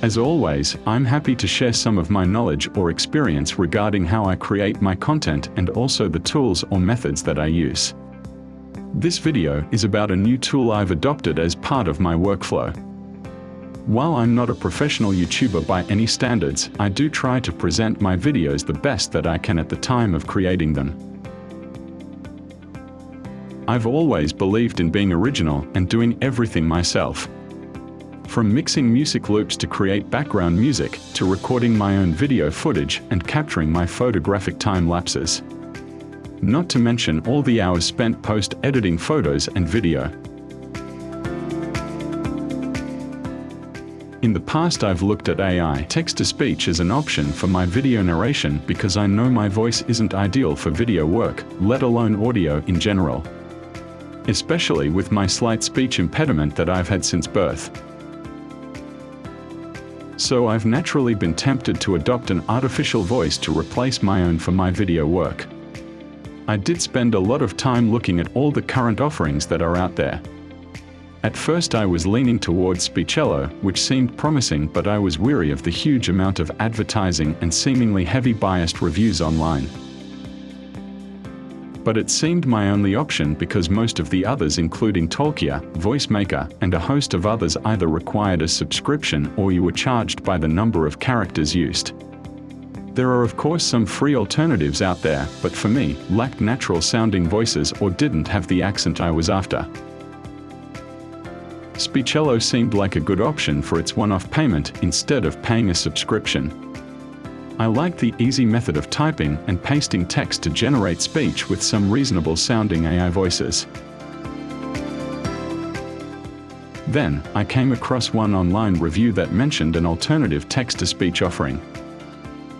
As always, I'm happy to share some of my knowledge or experience regarding how I create my content and also the tools or methods that I use. This video is about a new tool I've adopted as part of my workflow. While I'm not a professional YouTuber by any standards, I do try to present my videos the best that I can at the time of creating them. I've always believed in being original and doing everything myself. From mixing music loops to create background music, to recording my own video footage and capturing my photographic time lapses. Not to mention all the hours spent post-editing photos and video. In the past, I've looked at AI text-to-speech as an option for my video narration because I know my voice isn't ideal for video work, let alone audio in general. Especially with my slight speech impediment that I've had since birth. So I've naturally been tempted to adopt an artificial voice to replace my own for my video work. I did spend a lot of time looking at all the current offerings that are out there. At first I was leaning towards Speechello, which seemed promising, but I was weary of the huge amount of advertising and seemingly heavy biased reviews online. But it seemed my only option because most of the others, including Talkia, VoiceMaker, and a host of others, either required a subscription or you were charged by the number of characters used. There are of course some free alternatives out there, but for me, lacked natural sounding voices or didn't have the accent I was after. Speechello seemed like a good option for its one-off payment instead of paying a subscription. I liked the easy method of typing and pasting text to generate speech with some reasonable sounding AI voices. Then, I came across one online review that mentioned an alternative text-to-speech offering.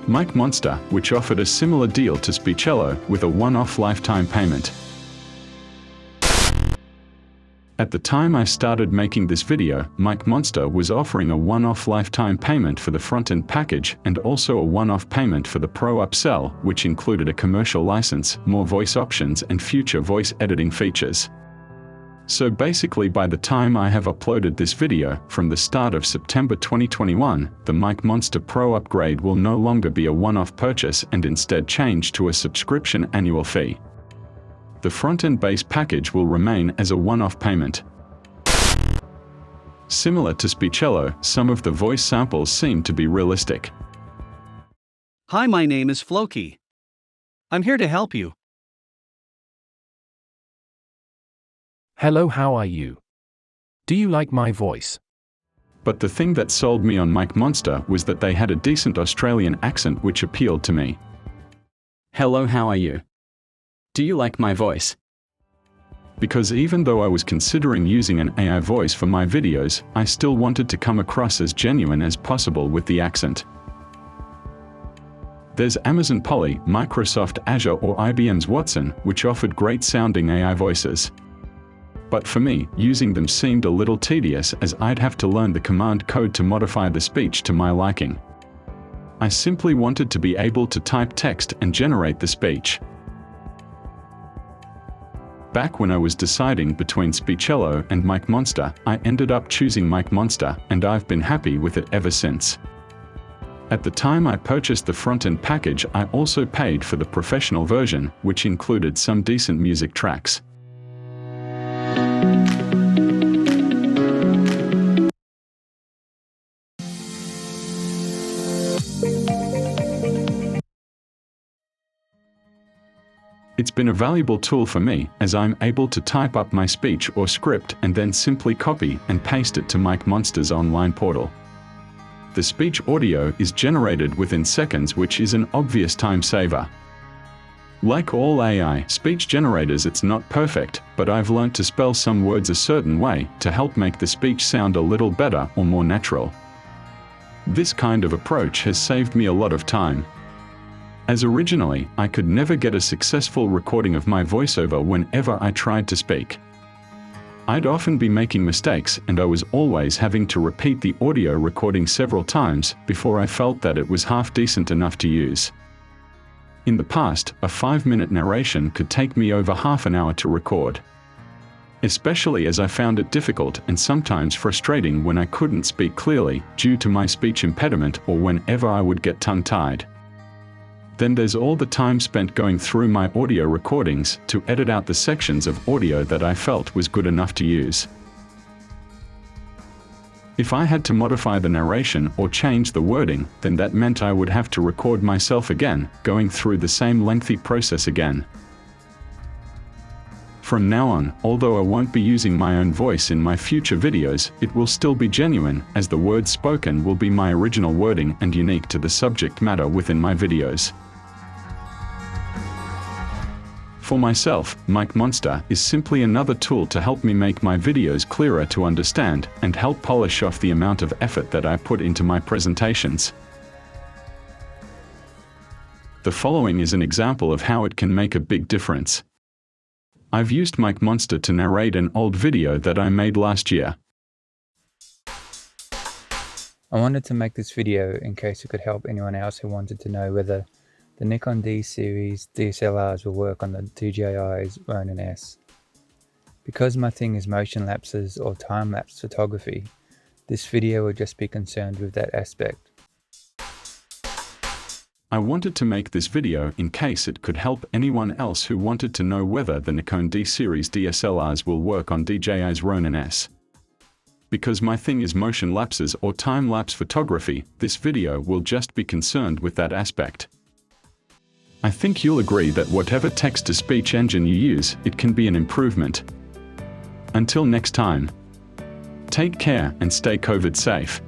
MicMonster, which offered a similar deal to Speechello with a one-off lifetime payment. At the time I started making this video, MicMonster was offering a one-off lifetime payment for the front-end package and also a one-off payment for the Pro upsell, which included a commercial license, more voice options and future voice editing features. So basically, by the time I have uploaded this video, from the start of September 2021, the MicMonster Pro upgrade will no longer be a one-off purchase and instead change to a subscription annual fee. The front-end base package will remain as a one-off payment. Similar to Speechello, some of the voice samples seem to be realistic. Hi, my name is Floki. I'm here to help you. Hello, how are you? Do you like my voice? But the thing that sold me on MicMonster was that they had a decent Australian accent which appealed to me. Hello, how are you? Do you like my voice? Because even though I was considering using an AI voice for my videos, I still wanted to come across as genuine as possible with the accent. There's Amazon Polly, Microsoft Azure or IBM's Watson, which offered great sounding AI voices. But for me, using them seemed a little tedious as I'd have to learn the command code to modify the speech to my liking. I simply wanted to be able to type text and generate the speech. Back when I was deciding between Speechello and MicMonster, I ended up choosing MicMonster, and I've been happy with it ever since. At the time I purchased the front-end package, I also paid for the professional version, which included some decent music tracks. It's been a valuable tool for me, as I'm able to type up my speech or script and then simply copy and paste it to MicMonster's online portal. The speech audio is generated within seconds, which is an obvious time saver. Like all AI speech generators, it's not perfect, but I've learned to spell some words a certain way to help make the speech sound a little better or more natural. This kind of approach has saved me a lot of time. As originally, I could never get a successful recording of my voiceover whenever I tried to speak. I'd often be making mistakes and I was always having to repeat the audio recording several times before I felt that it was half decent enough to use. In the past, a 5-minute narration could take me over half an hour to record. especially as I found it difficult and sometimes frustrating when I couldn't speak clearly due to my speech impediment or whenever I would get tongue-tied. Then there's all the time spent going through my audio recordings to edit out the sections of audio that I felt was good enough to use. If I had to modify the narration or change the wording, then that meant I would have to record myself again, going through the same lengthy process again. From now on, although I won't be using my own voice in my future videos, it will still be genuine, as the words spoken will be my original wording and unique to the subject matter within my videos. For myself, MicMonster is simply another tool to help me make my videos clearer to understand and help polish off the amount of effort that I put into my presentations. The following is an example of how it can make a big difference. I've used MicMonster to narrate an old video that I made last year. I wanted to make this video in case it could help anyone else who wanted to know whether the Nikon D series DSLRs will work on the DJI's Ronin S. Because my thing is motion lapses or time-lapse photography, this video will just be concerned with that aspect. I wanted to make this video in case it could help anyone else who wanted to know whether the Nikon D series DSLRs will work on DJI's Ronin S. Because my thing is motion lapses or time-lapse photography, this video will just be concerned with that aspect. I think you'll agree that whatever text-to-speech engine you use, it can be an improvement. Until next time, take care and stay COVID safe.